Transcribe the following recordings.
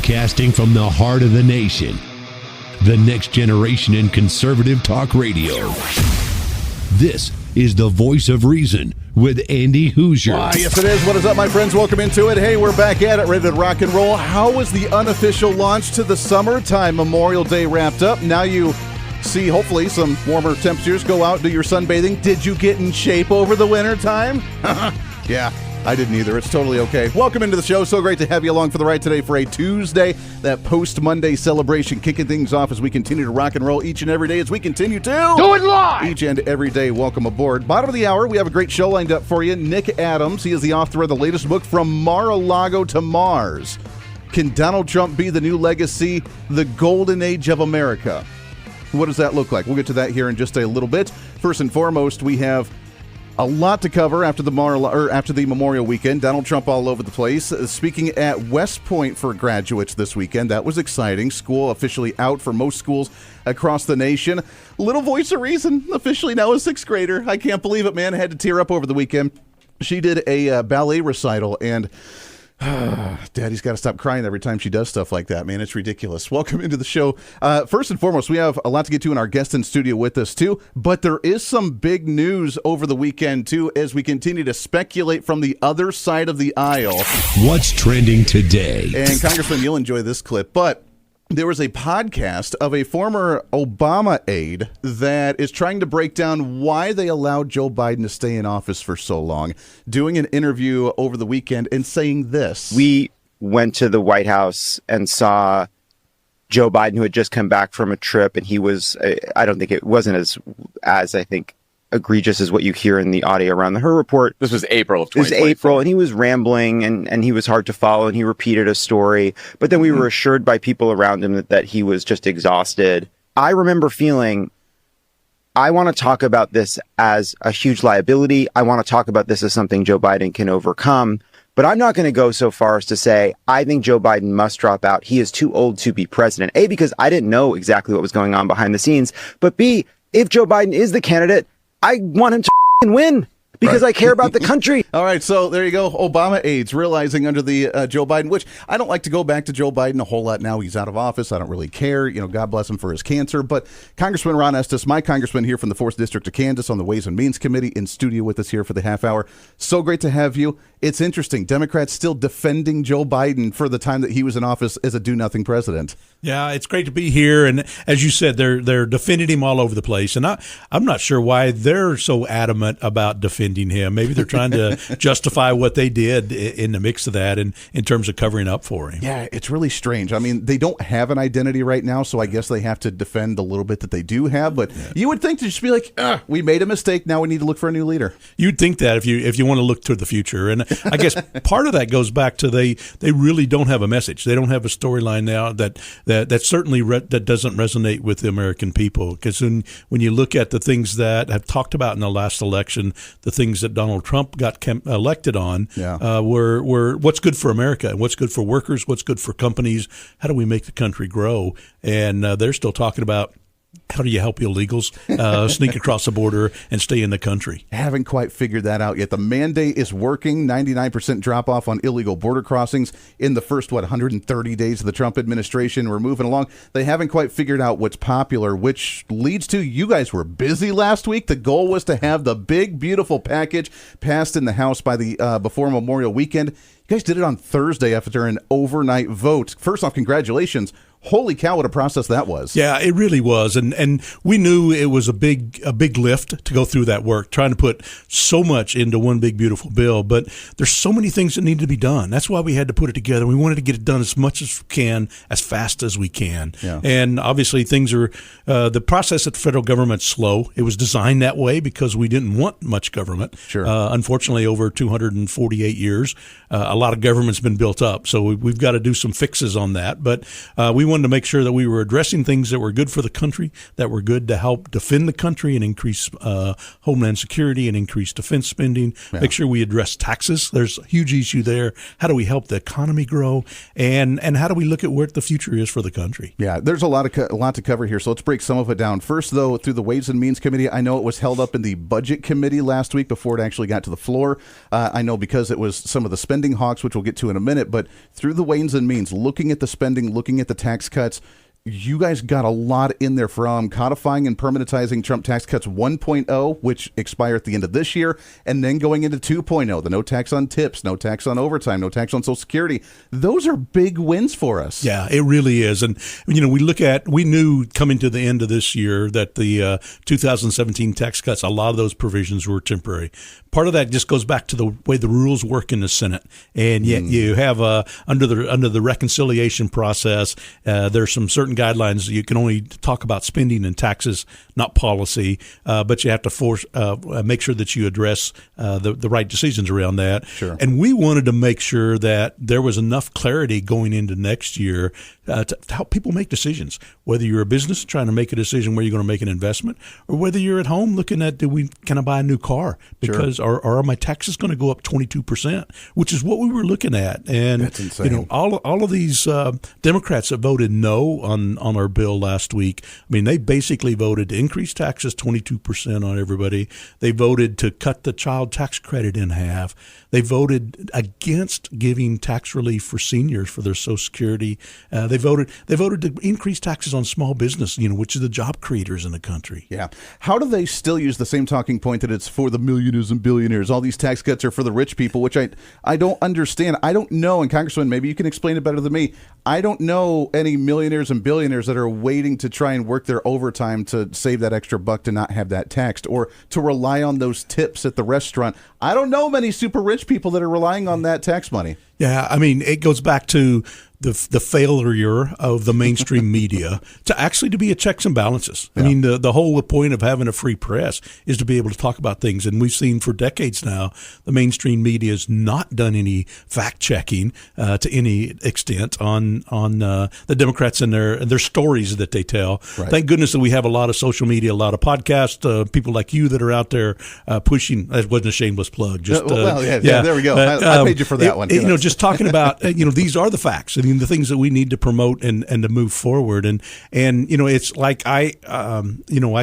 Broadcasting from the heart of the nation, the next generation in conservative talk radio. This is the Voice of Reason with Andy Hoosier. Yes, it is. What is up, my friends? Welcome into it. Hey, we're back at it, ready to rock and roll. How was the unofficial launch to the summertime? Memorial Day wrapped up. Now you see, hopefully, some warmer temperatures. Go out, do your sunbathing. Did you get in shape over the winter time? Yeah. I didn't either. It's totally okay. Welcome into the show. So great to have you along for the ride today for a Tuesday, that post-Monday celebration, kicking things off as we continue to rock and roll each and every day as we continue to do it live each and every day. Welcome aboard. Bottom of the hour, we have a great show lined up for you. Nick Adams, he is the author of the latest book, From Mar-a-Lago to Mars. Can Donald Trump be the new legacy, the golden age of America? What does that look like? We'll get to that here in just a little bit. First and foremost, we have a lot to cover after the Memorial Weekend. Donald Trump all over the place. Speaking at West Point for graduates this weekend. That was exciting. School officially out for most schools across the nation. Little voice of reason, officially now a sixth grader. I can't believe it, man. I had to tear up over the weekend. She did a ballet recital, and Daddy's got to stop crying every time she does stuff like that, man. It's ridiculous. Welcome into the show. First and foremost, we have a lot to get to, and our guest in studio with us, too. But there is some big news over the weekend, too, as we continue to speculate from the other side of the aisle. What's trending today? And, Congressman, you'll enjoy this clip, but there was a podcast of a former Obama aide that is trying to break down why they allowed Joe Biden to stay in office for so long, doing an interview over the weekend and saying this. We went to the White House and saw Joe Biden, who had just come back from a trip, and he was, I don't think it wasn't as I think, egregious as what you hear in the audio around the Her Report. This was April of 2024. It was April, and he was rambling, and he was hard to follow, and he repeated a story. But then we were assured by people around him that he was just exhausted. I remember feeling, I want to talk about this as a huge liability. I want to talk about this as something Joe Biden can overcome. But I'm not going to go so far as to say, I think Joe Biden must drop out. He is too old to be president. A, because I didn't know exactly what was going on behind the scenes. But B, if Joe Biden is the candidate, I want him to win because I care about the country. All right, so there you go. Obama aides realizing under the Joe Biden, which I don't like to go back to Joe Biden a whole lot now. He's out of office. I don't really care. You know, God bless him for his cancer. But Congressman Ron Estes, my congressman here from the 4th District of Kansas on the Ways and Means Committee, in studio with us here for the half hour. So great to have you. It's interesting. Democrats still defending Joe Biden for the time that he was in office as a do-nothing president. Yeah, it's great to be here. And as you said, they're defending him all over the place. And I'm not sure why they're so adamant about defending him. Maybe they're trying to justify what they did in the mix of that and in terms of covering up for him. Yeah, it's really strange. I mean, they don't have an identity right now, so I guess they have to defend the little bit that they do have. But you would think to just be like, we made a mistake. Now we need to look for a new leader. You'd think that if you want to look to the future. And I guess part of that goes back to they really don't have a message. They don't have a storyline now that certainly that doesn't resonate with the American people. Because when you look at the things that have talked about in the last election, the things that Donald Trump got elected on were what's good for America, what's good for workers, what's good for companies, how do we make the country grow? And they're still talking about how do you help illegals sneak across the border and stay in the country? Haven't quite figured that out yet. The mandate is working. 99% drop off on illegal border crossings in the first, 130 days of the Trump administration. We're moving along. They haven't quite figured out what's popular, which leads to you guys were busy last week. The goal was to have the big, beautiful package passed in the House by the before Memorial Weekend. You guys did it on Thursday after an overnight vote. First off, congratulations. Holy cow, what a process that was. Yeah, it really was. And we knew it was a big lift to go through that work, trying to put so much into one big, beautiful bill. But there's so many things that need to be done. That's why we had to put it together. We wanted to get it done as much as we can, as fast as we can. Yeah. And obviously things are, the process at the federal government's slow. It was designed that way because we didn't want much government. Sure. Unfortunately, over 248 years, a lot of government's been built up. So we've got to do some fixes on that. But we wanted to make sure that we were addressing things that were good for the country, that were good to help defend the country and increase homeland security and increase defense spending. Yeah. Make sure we address taxes. There's a huge issue there. How do we help the economy grow? And how do we look at what the future is for the country? Yeah, there's a lot to cover here, so let's break some of it down. First, though, through the Ways and Means Committee, I know it was held up in the Budget Committee last week before it actually got to the floor. I know because it was some of the spending hawks, which we'll get to in a minute, but through the Ways and Means, looking at the spending, looking at the tax cuts, you guys got a lot in there from codifying and permanentizing Trump tax cuts 1.0, which expire at the end of this year, and then going into 2.0, the no tax on tips, no tax on overtime, no tax on Social Security. Those are big wins for us. Yeah, it really is. And, we knew coming to the end of this year that the 2017 tax cuts, a lot of those provisions were temporary. Part of that just goes back to the way the rules work in the Senate. And yet you have under the reconciliation process, there's some certain guidelines. You can only talk about spending and taxes, not policy, but you have to make sure that you address the right decisions around that. Sure. And we wanted to make sure that there was enough clarity going into next year to help people make decisions, whether you're a business trying to make a decision where you're going to make an investment, or whether you're at home looking at, can I buy a new car? Because are my taxes going to go up 22%, which is what we were looking at. And that's insane. All of these Democrats that voted no on our bill last week, they basically voted to increase taxes 22% on everybody. They voted to cut the child tax credit in half. They voted against giving tax relief for seniors for their Social Security. They voted to increase taxes on small business, which is the job creators in the country. Yeah. How do they still use the same talking point that it's for the millionaires and billionaires? All these tax cuts are for the rich people, which I don't understand. I don't know, and Congressman, maybe you can explain it better than me. I don't know any millionaires and billionaires that are waiting to try and work their overtime to save that extra buck to not have that taxed or to rely on those tips at the restaurant. I don't know many super rich people that are relying on that tax money. Yeah, it goes back to the failure of the mainstream media to be a checks and balances. Yeah. The whole point of having a free press is to be able to talk about things. And we've seen for decades now, the mainstream media has not done any fact checking to any extent on the Democrats and their stories that they tell. Right. Thank goodness that we have a lot of social media, a lot of podcasts, people like you that are out there pushing. That wasn't a shameless plug. Just there we go. I paid you for that one. Just talking about these are the facts. The things that we need to promote and to move forward. And it's like I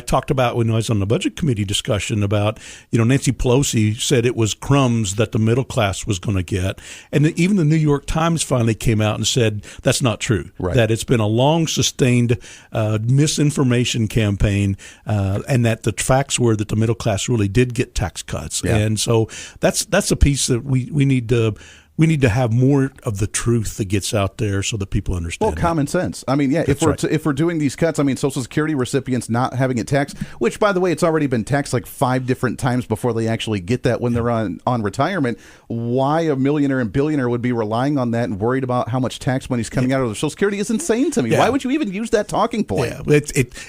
talked about when I was on the Budget Committee discussion about, Nancy Pelosi said it was crumbs that the middle class was going to get. And even the New York Times finally came out and said that's not true, right. That it's been a long sustained misinformation campaign and that the facts were that the middle class really did get tax cuts. Yeah. And so that's a piece that we need to have more of the truth that gets out there so that people understand. Well, common sense. If we're doing these cuts, Social Security recipients not having it taxed, which, by the way, it's already been taxed like 5 different times before they actually get that when they're on retirement. Why a millionaire and billionaire would be relying on that and worried about how much tax money is coming out of their Social Security is insane to me. Yeah. Why would you even use that talking point? Yeah,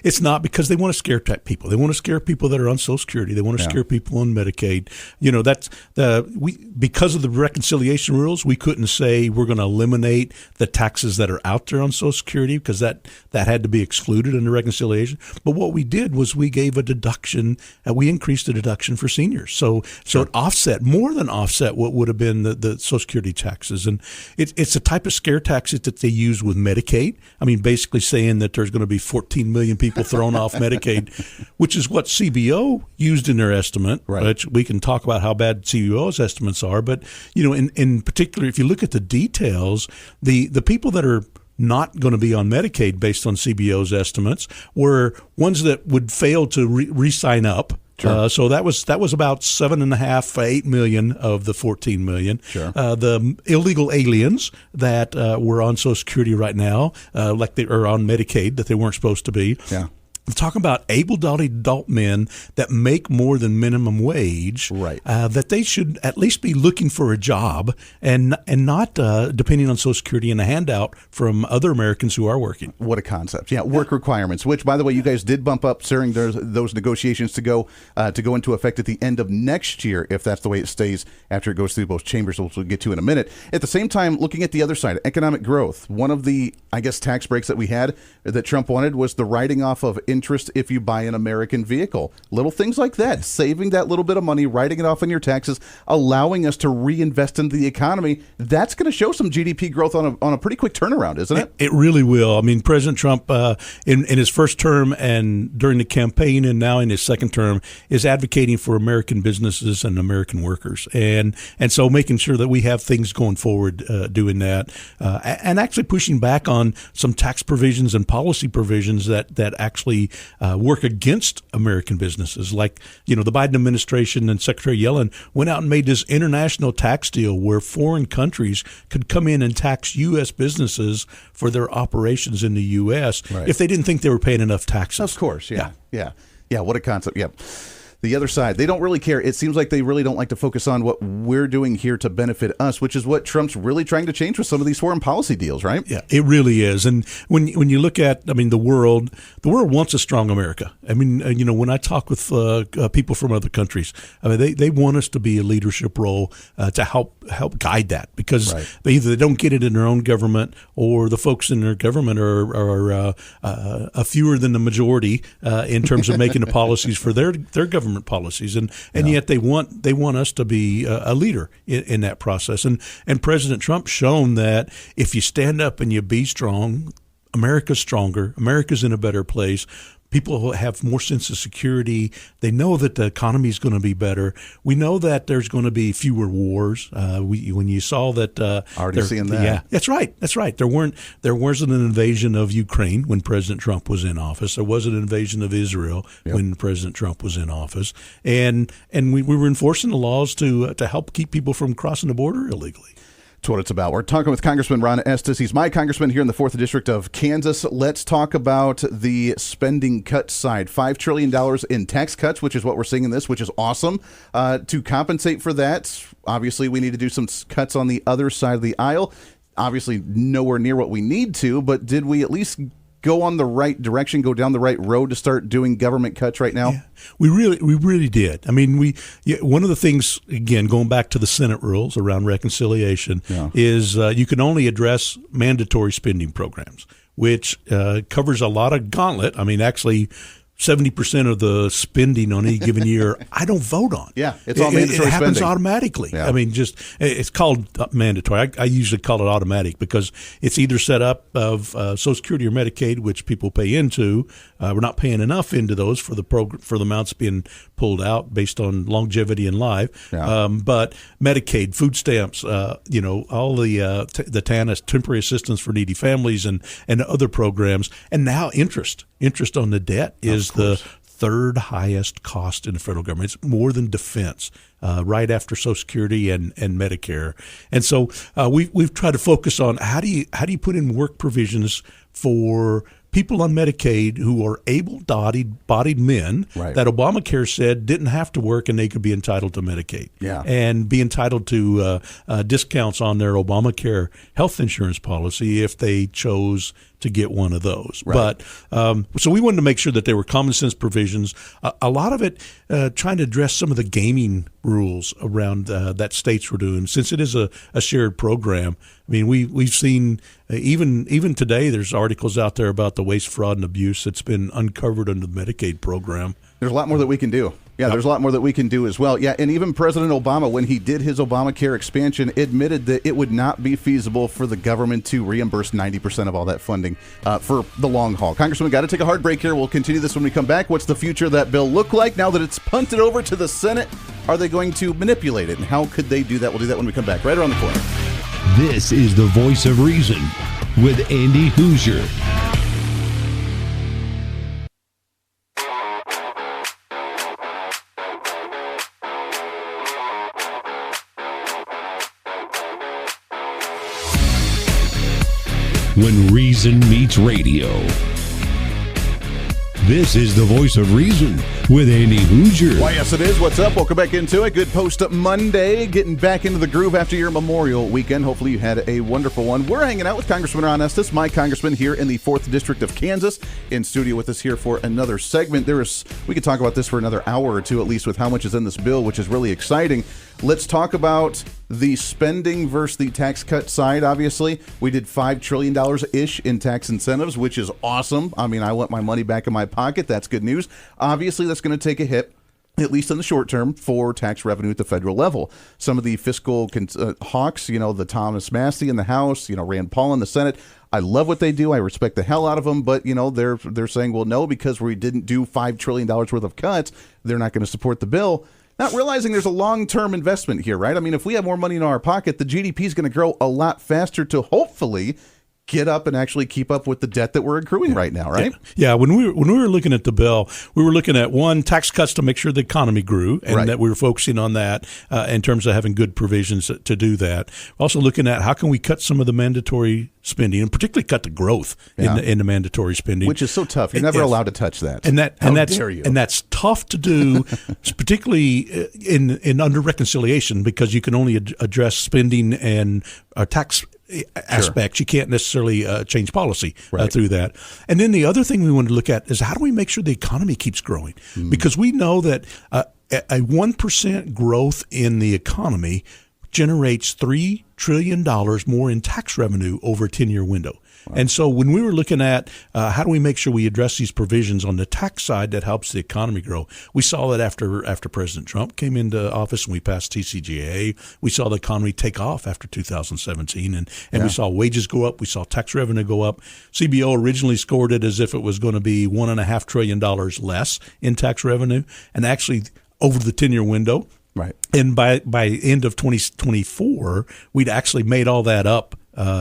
it's not because they want to scare people. They want to scare people that are on Social Security. They want to scare people on Medicaid. Because of the reconciliation rules, we couldn't say we're going to eliminate the taxes that are out there on Social Security because that had to be excluded under reconciliation. But what we did was we gave a deduction. We increased the deduction for seniors. So it more than offset what would have been the Social Security taxes. And it's a type of scare taxes that they use with Medicaid. Basically saying that there's going to be 14 million people thrown off Medicaid, which is what CBO used in their estimate. Right. Which we can talk about how bad CBO's estimates are. But, in particular, if you look at the details, the people that are not going to be on Medicaid based on CBO's estimates were ones that would fail to re-sign up. Sure. So that was about 7.5, 8 million of the 14 million. Sure. The illegal aliens that were on Social Security right now, like they are on Medicaid that they weren't supposed to be. Yeah. I'm talking about able-bodied adult men that make more than minimum wage. Right. That they should at least be looking for a job and not depending on Social Security and a handout from other Americans who are working. What a concept. Yeah, work requirements, which, by the way, you guys did bump up during those negotiations to go into effect at the end of next year, if that's the way it stays after it goes through both chambers, which we'll get to in a minute. At the same time, looking at the other side, economic growth. One of the, I guess, tax breaks that we had that Trump wanted was the writing off of interest if you buy an American vehicle. Little things like that, saving that little bit of money, writing it off on your taxes, allowing us to reinvest into the economy. That's going to show some GDP growth on a pretty quick turnaround, isn't it? It really will. I mean, President Trump, in his first term and during the campaign and now in his second term, is advocating for American businesses and American workers. And so making sure that we have things going forward doing that and actually pushing back on some tax provisions and policy provisions that actually work against American businesses. Like, the Biden administration and Secretary Yellen went out and made this international tax deal where foreign countries could come in and tax U.S. businesses for their operations in the U.S. if they didn't think they were paying enough taxes. Of course, yeah. What a concept, yeah. The other side, they don't really care. It seems like they really don't like to focus on what we're doing here to benefit us, which is what Trump's really trying to change with some of these foreign policy deals, right? Yeah, it really is. And when you look at, the world wants a strong America. When I talk with people from other countries, they want us to be a leadership role to help guide that, because they don't get it in their own government, or the folks in their government are fewer than the majority in terms of making the policies for their government policies, and yet they want us to be a leader in that process. And President Trump's shown that if you stand up and you be strong, America's stronger, America's in a better place. People have more sense of security. They know that the economy is going to be better. We know that there's going to be fewer wars. When you saw that, already seeing that. Yeah, that's right. There wasn't an invasion of Ukraine when President Trump was in office. There was an invasion of Israel when President Trump was in office, and we were enforcing the laws to help keep people from crossing the border illegally. That's what it's about. We're talking with Congressman Ron Estes. He's my congressman here in the 4th District of Kansas. Let's talk about the spending cut side. $5 trillion in tax cuts, which is what we're seeing in this, which is awesome. To compensate for that, obviously we need to do some cuts on the other side of the aisle. Obviously nowhere near what we need to, but did we at least go on the right direction, go down the right road to start doing government cuts right now? Yeah, we really did. One of the things, again, going back to the Senate rules around reconciliation, is you can only address mandatory spending programs, which covers a lot of gauntlet. Actually, 70% of the spending on any given year, I don't vote on. Yeah, it's all mandatory spending. It happens automatically. Yeah. It's called mandatory. I usually call it automatic because it's either set up of Social Security or Medicaid, which people pay into. We're not paying enough into those for the amounts being pulled out based on longevity in life. Yeah. But Medicaid, food stamps, all the TANF, temporary assistance for needy families, and other programs, and now interest on the debt is the third highest cost in the federal government. It's more than defense, right after Social Security and Medicare. And so we've tried to focus on how do you put in work provisions for people on Medicaid who are able-bodied men that Obamacare said didn't have to work and they could be entitled to Medicaid and be entitled to discounts on their Obamacare health insurance policy if they chose to get one of those. But so we wanted to make sure that there were common sense provisions. A lot of it trying to address some of the gaming rules around that states were doing, since it is a shared program. We've seen even today there's articles out there about the waste, fraud, and abuse that's been uncovered under the Medicaid program. There's a lot more that we can do. Yeah, there's a lot more that we can do as well. Yeah, and even President Obama, when he did his Obamacare expansion, admitted that it would not be feasible for the government to reimburse 90% of all that funding for the long haul. Congressman, we got to take a hard break here. We'll continue this when we come back. What's the future of that bill look like now that it's punted over to the Senate? Are they going to manipulate it, and how could they do that? We'll do that when we come back, right around the corner. This is the Voice of Reason with Andy Hoosier. When reason meets radio. This is the voice of reason with Andy Hoosier. Why, yes, it is. What's up? Welcome back into it. Good post-up Monday. Getting back into the groove after your Memorial weekend. Hopefully you had a wonderful one. We're hanging out with Congressman Ron Estes, my congressman here in the 4th District of Kansas, in studio with us here for another segment. We could talk about this for another hour or two at least with how much is in this bill, which is really exciting. Let's talk about the spending versus the tax cut side. Obviously, we did $5 trillion-ish in tax incentives, which is awesome. I mean, I want my money back in my pocket. That's good news. Obviously, that's going to take a hit, at least in the short term, for tax revenue at the federal level. Some of the fiscal hawks, the Thomas Massie in the House, Rand Paul in the Senate, I love what they do. I respect the hell out of them. But, they're saying, well, no, because we didn't do $5 trillion worth of cuts, they're not going to support the bill. Not realizing there's a long-term investment here, right? I mean, if we have more money in our pocket, the GDP is going to grow a lot faster to hopefully get up and actually keep up with the debt that we're accruing right now, right? Yeah. When we were looking at the bill, we were looking at tax cuts to make sure the economy grew, and that we were focusing on that in terms of having good provisions to do that. Also looking at how can we cut some of the mandatory spending, and particularly cut the growth in the mandatory spending, which is so tough. You're never allowed to touch that. And that's tough to do, particularly in under reconciliation, because you can only address spending and tax aspects. You can't necessarily change policy through that. And then the other thing we want to look at is how do we make sure the economy keeps growing? Because we know that a 1% growth in the economy generates $3 trillion more in tax revenue over a 10-year window. Wow. And so when we were looking at how do we make sure we address these provisions on the tax side that helps the economy grow, we saw that after President Trump came into office and we passed TCJA, we saw the economy take off after 2017, and we saw wages go up, we saw tax revenue go up. CBO originally scored it as if it was going to be $1.5 trillion less in tax revenue, and actually over the 10-year window. Right. And by end of 2024, we'd actually made all that up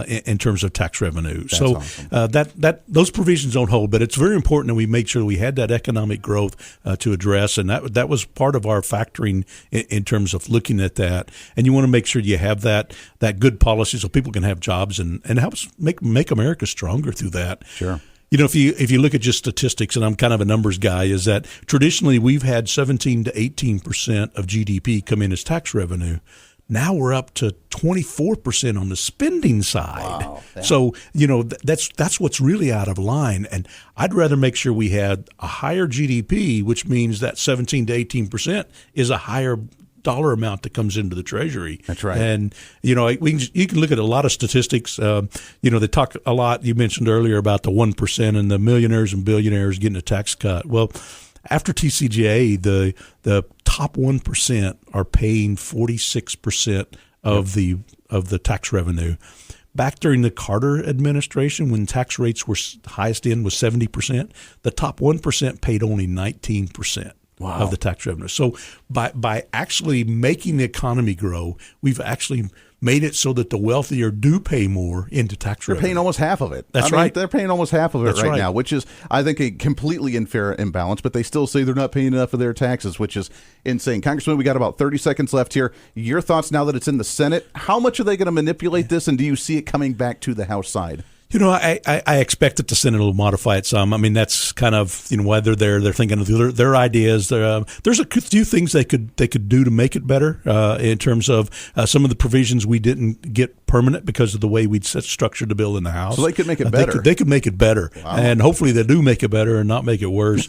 in terms of tax revenue. That's so awesome. that those provisions don't hold, but it's very important that we make sure we had that economic growth to address, and that was part of our factoring in terms of looking at that. And you want to make sure you have that good policy so people can have jobs and help us make America stronger through that. Sure. If you look at just statistics, and I'm kind of a numbers guy, is that traditionally we've had 17 to 18% of GDP come in as tax revenue. Now we're up to 24% on the spending side. Wow. Yeah. So, that's what's really out of line. And I'd rather make sure we had a higher GDP, which means that 17 to 18% is a higher dollar amount that comes into the Treasury. That's right. And, you can look at a lot of statistics. They talk a lot, you mentioned earlier, about the 1% and the millionaires and billionaires getting a tax cut. Well, after TCJA, the top 1% are paying 46% of the tax revenue. Back during the Carter administration, when tax rates were highest end was 70%, the top 1% paid only 19%. Wow. Of the tax revenue. So by actually making the economy grow, we've actually made it so that the wealthier do pay more into tax revenue. They're paying almost half of it. That's right. They're paying almost half of it right now, which is, I think, a completely unfair imbalance, but they still say they're not paying enough of their taxes, which is insane. Congressman, we got about 30 seconds left here. Your thoughts now that it's in the Senate. How much are they going to manipulate this, and do you see it coming back to the House side? I expect that the Senate will modify it some. I mean, that's kind of why they're there. They're thinking of their ideas. There's a few things they could do to make it better in terms of some of the provisions we didn't get permanent because of the way we'd structured the bill in the House. So they could make it better. They could make it better, wow. And hopefully they do make it better and not make it worse.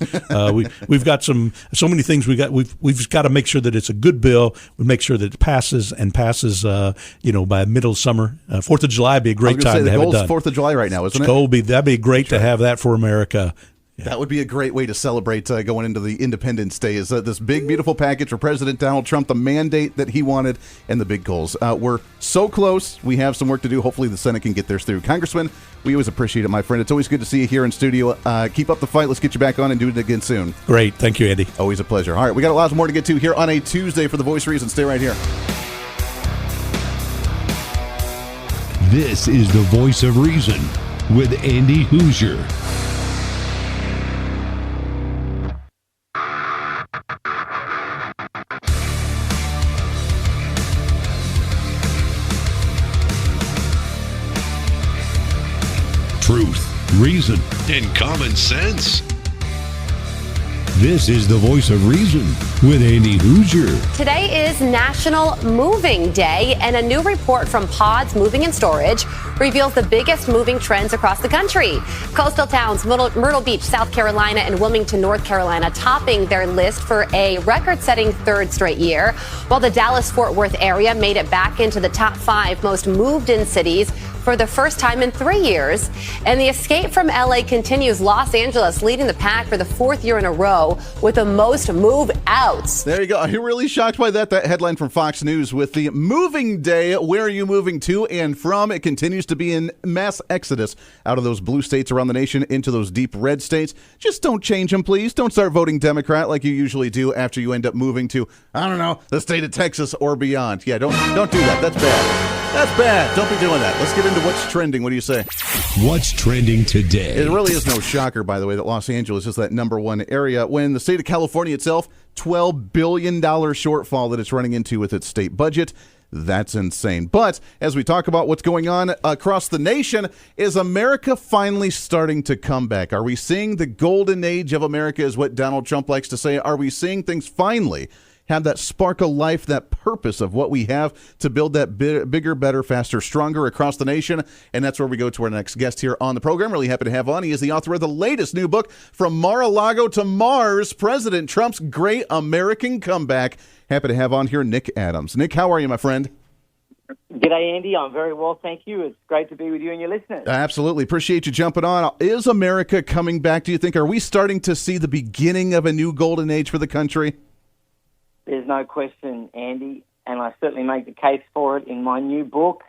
We've got so many things we've got to make sure that it's a good bill. We make sure that it passes by middle of summer. 4th of July would be a great time to have it done. 4th of July right now, isn't it? That'd be great to have that for America. Yeah. That would be a great way to celebrate going into the Independence Day, is this big, beautiful package for President Donald Trump, the mandate that he wanted, and the big goals. We're so close. We have some work to do. Hopefully the Senate can get theirs through. Congressman, we always appreciate it, my friend. It's always good to see you here in studio. Keep up the fight. Let's get you back on and do it again soon. Great. Thank you, Andy. Always a pleasure. All right, we got a lot more to get to here on a Tuesday for The Voice of Reason. Stay right here. This is The Voice of Reason with Andy Hoosier. Truth, reason, and common sense. This is the Voice of Reason with Andy Hoosier. Today is National Moving Day, and a new report from Pods Moving and Storage reveals the biggest moving trends across the country. Coastal towns Myrtle Beach, South Carolina, and Wilmington, North Carolina, topping their list for a record-setting third straight year, while the Dallas-Fort Worth area made it back into the top 5 most moved-in cities for the first time in 3 years. And the escape from LA continues. Los Angeles leading the pack for the 4th year in a row with the most move-outs. There you go. Are you really shocked by that? That headline from Fox News with the moving day. Where are you moving to and from? It continues to be in mass exodus out of those blue states around the nation into those deep red states. Just don't change them, please. Don't start voting Democrat like you usually do after you end up moving to, I don't know, the state of Texas or beyond. Yeah, don't do that. That's bad. That's bad. Don't be doing that. Let's get into what's trending. What do you say? What's trending today? It really is no shocker, by the way, that Los Angeles is that number one area when the state of California itself, $12 billion shortfall that it's running into with its state budget. That's insane. But as we talk about what's going on across the nation, is America finally starting to come back? Are we seeing the golden age of America, is what Donald Trump likes to say? Are we seeing things finally have that spark of life, that purpose of what we have to build that bigger, better, faster, stronger across the nation? And that's where we go to our next guest here on the program. Really happy to have on. He is the author of the latest new book, From Mar-a-Lago to Mars, President Trump's Great American Comeback. Happy to have on here Nick Adams. Nick, how are you, my friend? G'day, Andy. I'm very well, thank you. It's great to be with you and your listeners. Absolutely. Appreciate you jumping on. Is America coming back, do you think? Are we starting to see the beginning of a new golden age for the country? There's no question, Andy, and I certainly make the case for it in my new book,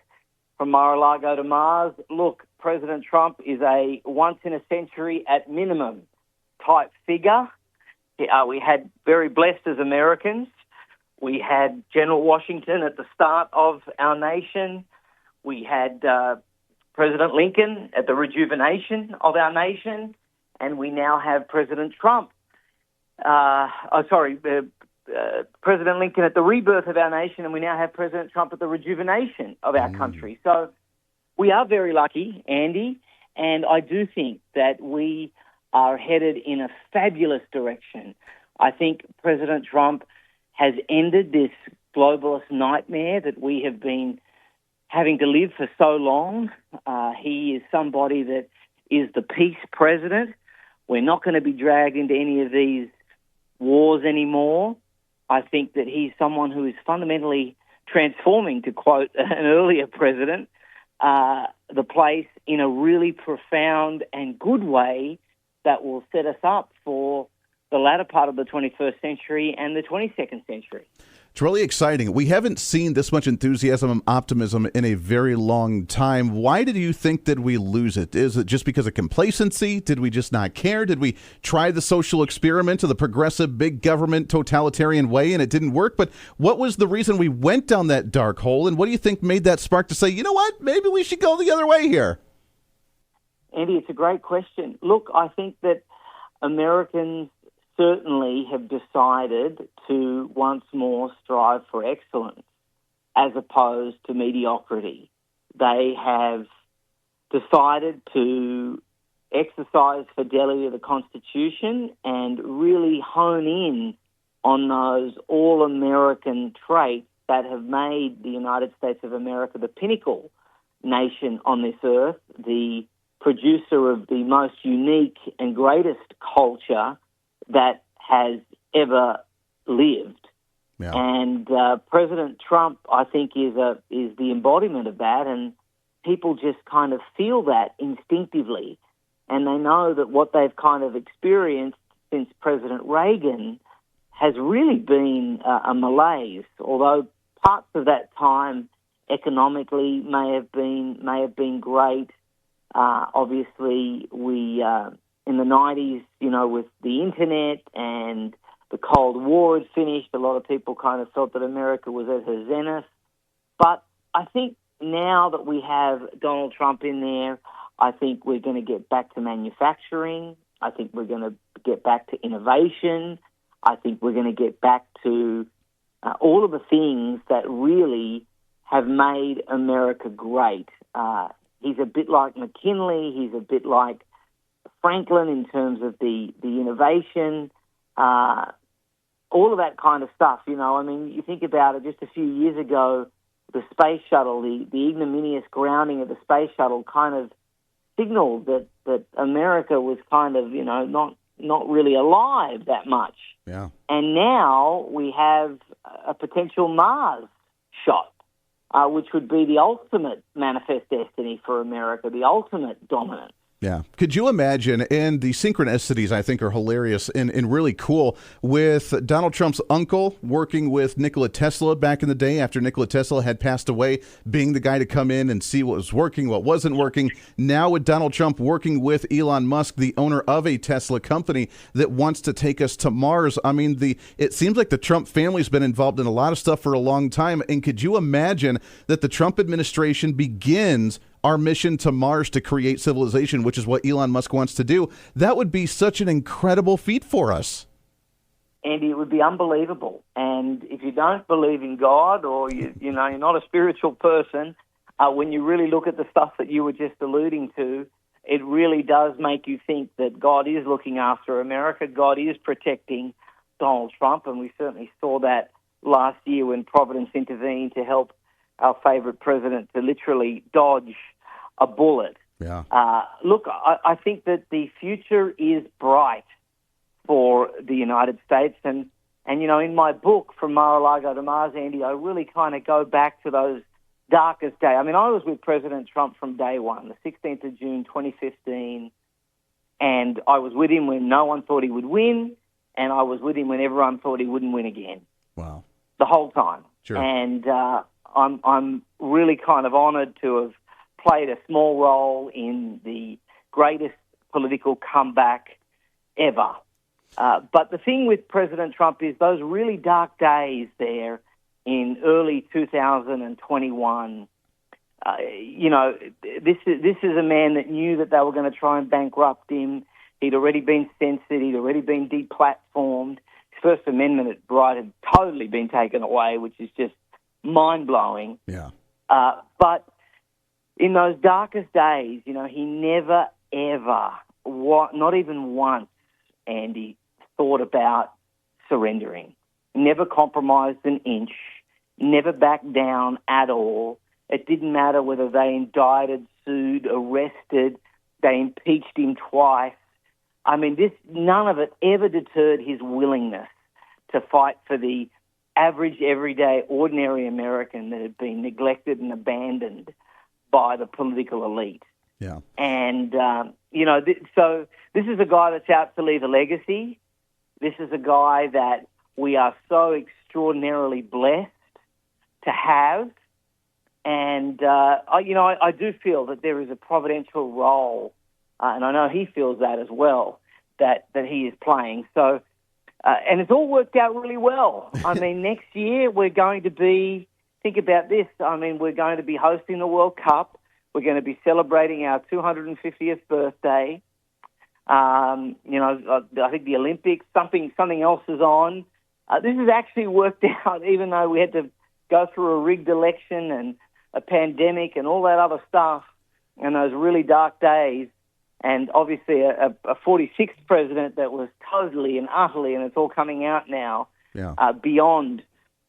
From Mar-a-Lago to Mars. Look, President Trump is a once-in-a-century at minimum type figure. We had very blessed as Americans. We had General Washington at the start of our nation. We had President Lincoln at the rejuvenation of our nation. And we now have President Trump. President Lincoln at the rebirth of our nation, and we now have President Trump at the rejuvenation of our country. So we are very lucky, Andy, and I do think that we are headed in a fabulous direction. I think President Trump has ended this globalist nightmare that we have been having to live for so long. He is somebody that is the peace president. We're not going to be dragged into any of these wars anymore. I think that he's someone who is fundamentally transforming, to quote an earlier president, the place in a really profound and good way that will set us up for the latter part of the 21st century and the 22nd century. It's really exciting. We haven't seen this much enthusiasm and optimism in a very long time. Why did you think that we lose it? Is it just because of complacency? Did we just not care? Did we try the social experiment of the progressive big government totalitarian way and it didn't work? But what was the reason we went down that dark hole? And what do you think made that spark to say, you know what, maybe we should go the other way here? Andy, it's a great question. Look, I think that Americans certainly have decided to once more strive for excellence as opposed to mediocrity. They have decided to exercise fidelity to the Constitution and really hone in on those all-American traits that have made the United States of America the pinnacle nation on this earth, the producer of the most unique and greatest culture that has ever lived. Yeah. And President Trump, I think, is the embodiment of that, and people just kind of feel that instinctively. And they know that what they've kind of experienced since President Reagan has really been a malaise, although parts of that time economically may have been great. Obviously, we in the 90s, with the internet and the Cold War had finished, a lot of people kind of felt that America was at her zenith. But I think now that we have Donald Trump in there, I think we're going to get back to manufacturing. I think we're going to get back to innovation. I think we're going to get back to all of the things that really have made America great. He's a bit like McKinley. He's a bit like Franklin in terms of the innovation. all of that kind of stuff. You know, I mean, you think about it. Just a few years ago, the space shuttle, the ignominious grounding of the space shuttle, kind of signaled that America was kind of, you know, not really alive that much. Yeah. And now we have a potential Mars shot, which would be the ultimate manifest destiny for America, the ultimate dominance. Yeah. Could you imagine, and the synchronicities I think are hilarious and really cool, with Donald Trump's uncle working with Nikola Tesla back in the day after Nikola Tesla had passed away, being the guy to come in and see what was working, what wasn't working. Now with Donald Trump working with Elon Musk, the owner of a Tesla company that wants to take us to Mars. I mean, it seems like the Trump family's been involved in a lot of stuff for a long time. And could you imagine that the Trump administration begins our mission to Mars to create civilization, which is what Elon Musk wants to do? That would be such an incredible feat for us. Andy, it would be unbelievable. And if you don't believe in God, or you're not a spiritual person, when you really look at the stuff that you were just alluding to, it really does make you think that God is looking after America. God is protecting Donald Trump, and we certainly saw that last year when Providence intervened to help our favorite president to literally dodge a bullet. Yeah. Look, I think that the future is bright for the United States. And you know, in my book, From Mar-a-Lago to Mars, Andy, I really kind of go back to those darkest days. I mean, I was with President Trump from day one, the 16th of June, 2015. And I was with him when no one thought he would win, and I was with him when everyone thought he wouldn't win again. Wow. The whole time. Sure. And I'm really kind of honored to have played a small role in the greatest political comeback ever. But the thing with President Trump is those really dark days there in early 2021. You know, this is a man that knew that they were going to try and bankrupt him. He'd already been censored. He'd already been deplatformed. His First Amendment right had totally been taken away, which is just mind-blowing. Yeah. But in those darkest days, you know, he never, ever, not even once, Andy, thought about surrendering. Never compromised an inch. Never backed down at all. It didn't matter whether they indicted, sued, arrested, they impeached him twice. I mean, none of it ever deterred his willingness to fight for the average, everyday, ordinary American that had been neglected and abandoned by the political elite. Yeah. And, you know, so this is a guy that's out to leave a legacy. This is a guy that we are so extraordinarily blessed to have. And, I do feel that there is a providential role, and I know he feels that as well, that he is playing. So, and it's all worked out really well. I mean, next year we're going to be, think about this, I mean, we're going to be hosting the World Cup. We're going to be celebrating our 250th birthday. I think the Olympics, something else is on. This has actually worked out, even though we had to go through a rigged election and a pandemic and all that other stuff and those really dark days. And obviously a 46th president that was totally and utterly, and it's all coming out now, beyond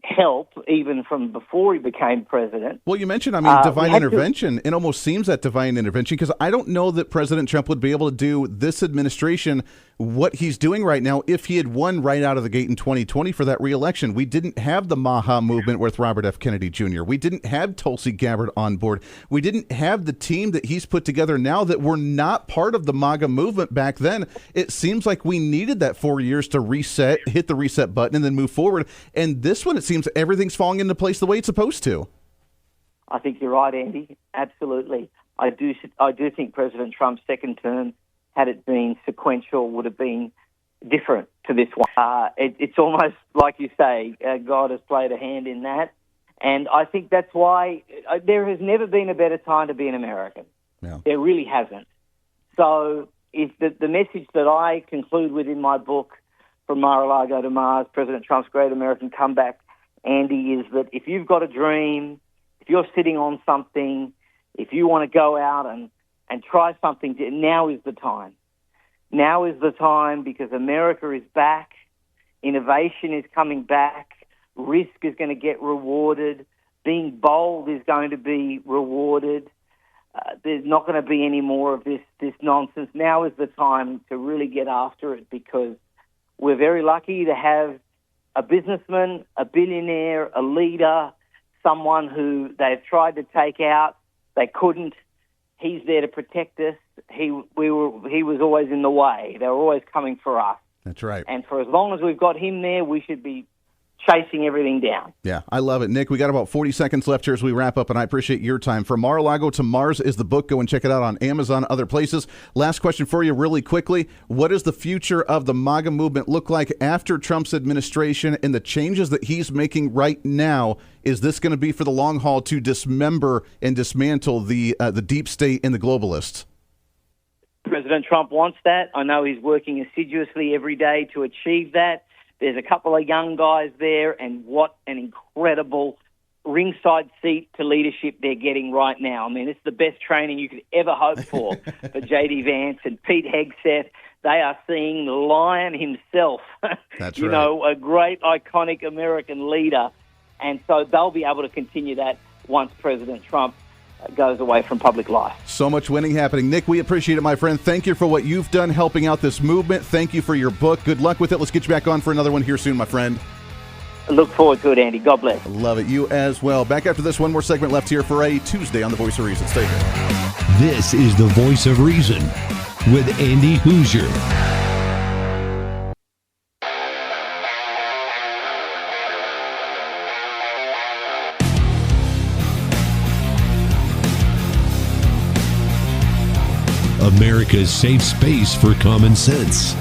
help, even from before he became president. Well, you mentioned, divine intervention. It almost seems that divine intervention, because I don't know that President Trump would be able to do this administration what he's doing right now if he had won right out of the gate in 2020 for that reelection. We didn't have the MAGA movement with Robert F. Kennedy Jr. We didn't have Tulsi Gabbard on board. We didn't have the team that he's put together now that were not part of the MAGA movement back then. It seems like we needed that 4 years to reset, hit the reset button, and then move forward. And this one, it seems everything's falling into place the way it's supposed to. I think you're right, Andy. Absolutely. I do think President Trump's second term, had it been sequential, would have been different to this one. It's almost like you say, God has played a hand in that. And I think that's why there has never been a better time to be an American. Yeah. There really hasn't. So if the message that I conclude with in my book, From Mar-a-Lago to Mars, President Trump's Great American Comeback, Andy, is that if you've got a dream, if you're sitting on something, if you want to go out and try something, now is the time. Now is the time, because America is back. Innovation is coming back. Risk is going to get rewarded. Being bold is going to be rewarded. There's not going to be any more of this nonsense. Now is the time to really get after it, because we're very lucky to have a businessman, a billionaire, a leader, someone who they've tried to take out. They couldn't. He's there to protect us. He was always in the way. They were always coming for us. That's right. And for as long as we've got him there, we should be chasing everything down. Yeah, I love it. Nick, we got about 40 seconds left here as we wrap up, and I appreciate your time. From Mar-a-Lago to Mars is the book. Go and check it out on Amazon, other places. Last question for you really quickly. What does the future of the MAGA movement look like after Trump's administration and the changes that he's making right now? Is this going to be for the long haul to dismember and dismantle the deep state and the globalists? President Trump wants that. I know he's working assiduously every day to achieve that. There's a couple of young guys there, and what an incredible ringside seat to leadership they're getting right now. I mean, it's the best training you could ever hope for J.D. Vance and Pete Hegseth. They are seeing the Lion himself, That's you right. know, a great, iconic American leader. And so they'll be able to continue that once President Trump goes away from public life. So much winning happening. Nick, we appreciate it, my friend. Thank you for what you've done helping out this movement. Thank you for your book. Good luck with it. Let's get you back on for another one here soon, my friend. I look forward to it, Andy. God bless. Love it. You as well. Back after this, one more segment left here for a Tuesday on The Voice of Reason. Stay here. This is The Voice of Reason with Andy Hoosier. America's safe space for common sense.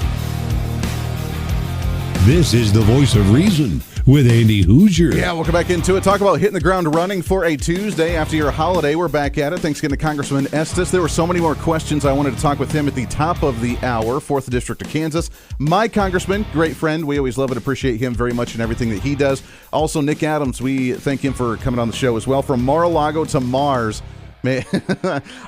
This is The Voice of Reason with Andy Hoosier. Yeah, welcome back into it. Talk about hitting the ground running for a Tuesday after your holiday. We're back at it. Thanks again to Congressman Estes. There were so many more questions. I wanted to talk with him at the top of the hour, 4th District of Kansas. My congressman, great friend. We always love and appreciate him very much in everything that he does. Also, Nick Adams, we thank him for coming on the show as well. From Mar-a-Lago to Mars. Man,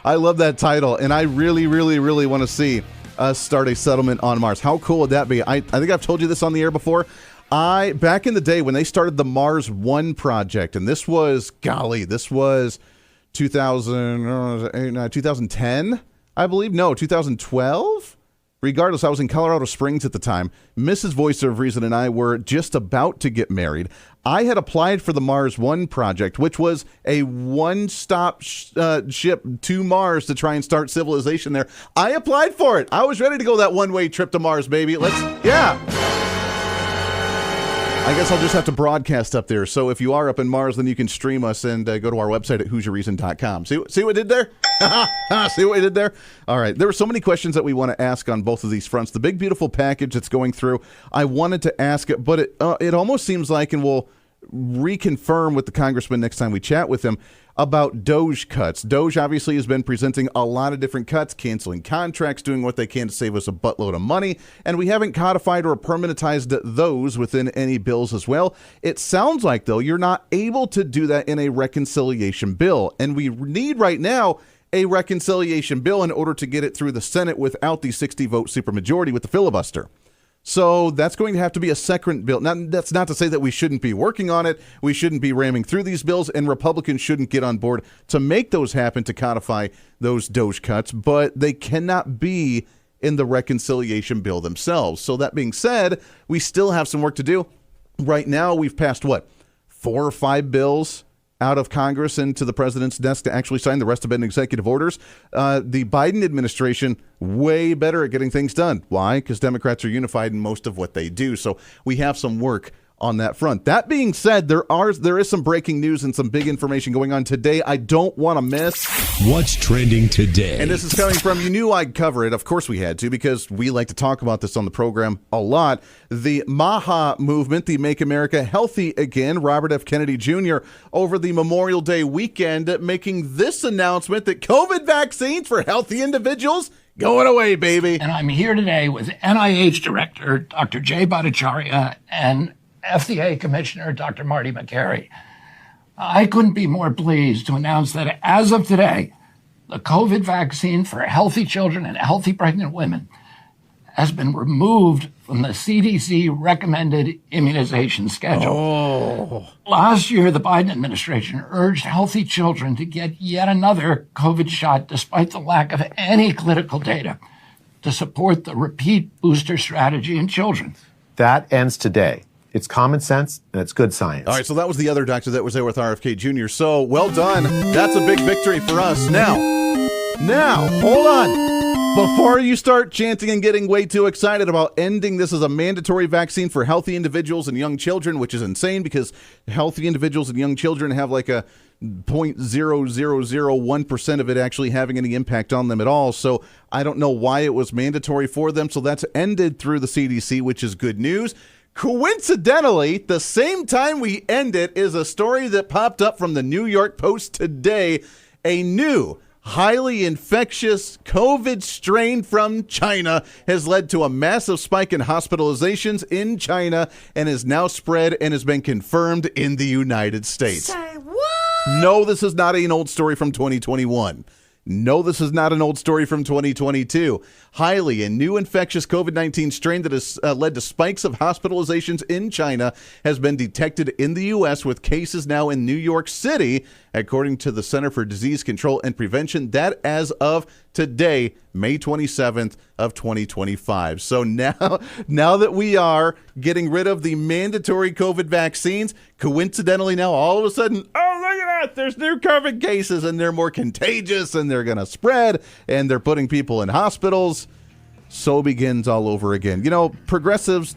I love that title, and I really, really, really want to see us start a settlement on Mars. How cool would that be? I think I've told you this on the air before. Back in the day when they started the Mars One project, and this was 2010, I believe. No, 2012. Regardless, I was in Colorado Springs at the time. Mrs. Voice of Reason and I were just about to get married. I had applied for the Mars One project, which was a one-stop ship to Mars to try and start civilization there. I applied for it. I was ready to go that one-way trip to Mars, baby. I guess I'll just have to broadcast up there. So if you are up in Mars, then you can stream us and go to our website at HoosierReason.com. See what I did there? See what I did there? All right. There were so many questions that we want to ask on both of these fronts. The big, beautiful package that's going through, I wanted to ask it, but it almost seems like, and we'll reconfirm with the congressman next time we chat with him, about DOGE cuts. DOGE obviously has been presenting a lot of different cuts, canceling contracts, doing what they can to save us a buttload of money, and we haven't codified or permanentized those within any bills as well. It sounds like, though, you're not able to do that in a reconciliation bill, and we need right now a reconciliation bill in order to get it through the Senate without the 60-vote supermajority with the filibuster. So that's going to have to be a second bill. Now, that's not to say that we shouldn't be working on it. We shouldn't be ramming through these bills, and Republicans shouldn't get on board to make those happen, to codify those DOGE cuts, but they cannot be in the reconciliation bill themselves. So that being said, we still have some work to do. Right now, we've passed, 4 or 5 bills out of Congress and to the president's desk to actually sign. The rest have been executive orders. The Biden administration, way better at getting things done. Why? Because Democrats are unified in most of what they do. So we have some work on that front. That being said, there is some breaking news and some big information going on today I don't want to miss. What's trending today? And this is coming from, you knew I'd cover it. Of course we had to, because we like to talk about this on the program a lot. The MAGA movement, the Make America Healthy Again, Robert F. Kennedy Jr., over the Memorial Day weekend, making this announcement that COVID vaccines for healthy individuals going away, baby. And I'm here today with NIH Director Dr. Jay Bhattacharya and FDA Commissioner Dr. Marty McCary. I couldn't be more pleased to announce that as of today, the COVID vaccine for healthy children and healthy pregnant women has been removed from the CDC recommended immunization schedule. Last year, the Biden administration urged healthy children to get yet another COVID shot despite the lack of any clinical data to support the repeat booster strategy in children. That ends today. It's common sense and it's good science. All right, so that was the other doctor that was there with RFK Jr. So well done. That's a big victory for us. Now, hold on. Before you start chanting and getting way too excited about ending this as a mandatory vaccine for healthy individuals and young children, which is insane because healthy individuals and young children have like a 0.0001% of it actually having any impact on them at all. So I don't know why it was mandatory for them. So that's ended through the CDC, which is good news. Coincidentally, the same time we end it is a story that popped up from the New York Post today. A new highly infectious COVID strain from China has led to a massive spike in hospitalizations in China and is now spread and has been confirmed in the United States. Say what? No, this is not an old story from 2021. No, this is not an old story from 2022. Highly and new infectious COVID-19 strain that has led to spikes of hospitalizations in China has been detected in the U.S. with cases now in New York City, according to the Center for Disease Control and Prevention. That as of today, May 27th of 2025. So now that we are getting rid of the mandatory COVID vaccines, coincidentally now all of a sudden, oh, look at that, there's new COVID cases and they're more contagious and they're going to spread and they're putting people in hospitals. So begins all over again. You know, progressives,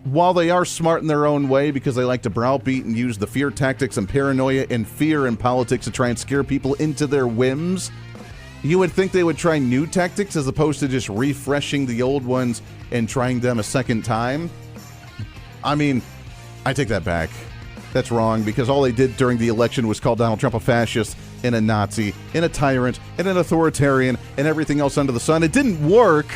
while they are smart in their own way because they like to browbeat and use the fear tactics and paranoia and fear in politics to try and scare people into their whims, you would think they would try new tactics as opposed to just refreshing the old ones and trying them a second time. I mean, I take that back. That's wrong because all they did during the election was call Donald Trump a fascist and a Nazi and a tyrant and an authoritarian and everything else under the sun. It didn't work,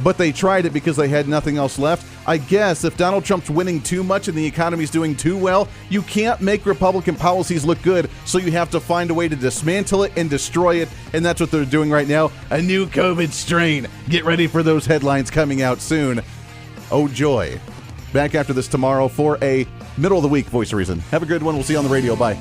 but they tried it because they had nothing else left. I guess if Donald Trump's winning too much and the economy's doing too well, you can't make Republican policies look good, so you have to find a way to dismantle it and destroy it, and that's what they're doing right now. A new COVID strain. Get ready for those headlines coming out soon. Oh, joy. Back after this tomorrow for a middle of the week Voice of Reason. Have a good one. We'll see you on the radio. Bye.